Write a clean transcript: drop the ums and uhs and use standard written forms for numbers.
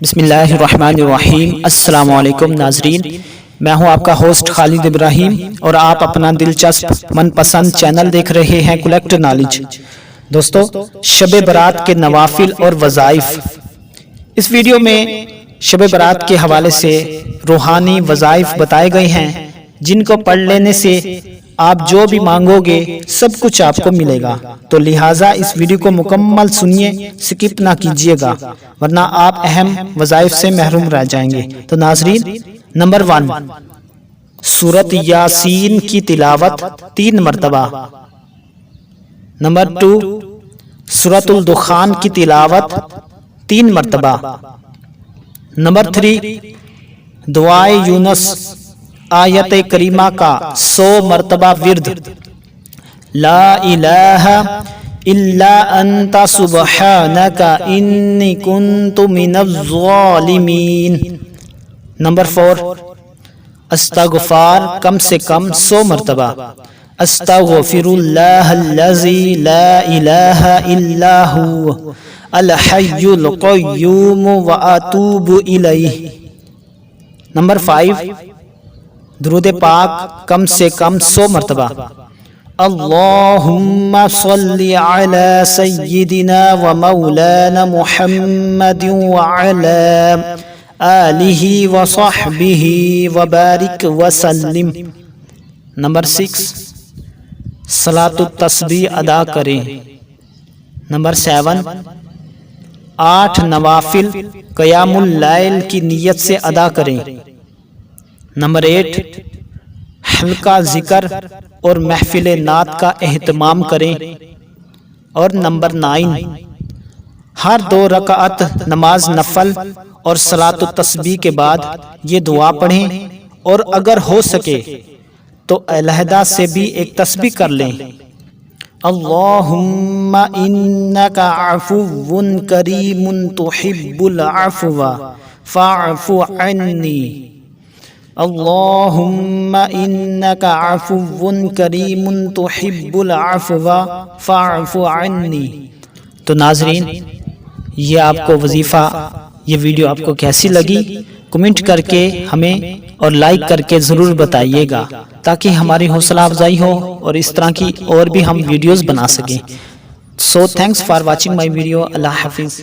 بسم اللہ الرحمن الرحیم۔ السلام علیکم ناظرین، میں ہوں آپ کا ہوسٹ خالد ابراہیم اور آپ اپنا دلچسپ من پسند چینل دیکھ رہے ہیں کلیکٹ نالج۔ دوستو، شب برات کے نوافل اور وظائف، اس ویڈیو میں شب برات کے حوالے سے روحانی وظائف بتائے گئے ہیں جن کو پڑھ لینے سے آپ جو بھی مانگو گے سب کچھ آپ کو ملے گا، تو لہٰذا اس ویڈیو کو مکمل سنیے، سکپ نہ کیجیے گا ورنہ آپ اہم وظائف سے محروم رہ جائیں گے۔ تو ناظرین، نمبر 1، سورۃ یاسین کی تلاوت 3 مرتبہ۔ نمبر 2، سورۃ الدخان کی تلاوت 3 مرتبہ۔ نمبر 3، دعائے یونس آیت کریمہ کا 100 مرتبہ ورد، لا الہ الا انت سبحانک انی کنت من الظالمین۔ نمبر 4، استغفار کم سے کم 100 مرتبہ، استغفر اللہ الذی لا الہ الا هو الحی القیوم واتوب الیہ۔ نمبر 5، درود پاک کم سے کم 100 مرتبہ، اللہم صلی علی سیدنا و مولانا محمد وعلی آلہ و صحبہ وبارک وسلم۔ نمبر 6، صلاۃ التسبیح ادا کریں۔ نمبر 7، 8 نوافل قیام اللیل کی نیت سے ادا کریں۔ نمبر 8، حلقہ ذکر اور محفل نعت کا اہتمام کریں۔ اور نمبر 9، ہر 2 رکعت نماز نفل اور صلاۃ التسبیح کے بعد یہ دعا پڑھیں، اور اگر ہو سکے تو علیحدہ سے بھی ایک تسبیح کر لیں، اللہم انک عفو کریم تحب العفو فاعف عنی، اللہم انک عفو کریم تحب العفو فاعف عنی۔ تو ناظرین، یہ آپ کو وظیفہ، یہ ویڈیو آپ کو کیسی لگی کمنٹ کر کے ہمیں اور لائک کر کے ضرور بتائیے گا، تاکہ ہماری حوصلہ افزائی ہو اور اس طرح کی اور بھی ہم ویڈیوز بنا سکیں۔ So thanks for watching my video. اللہ حافظ۔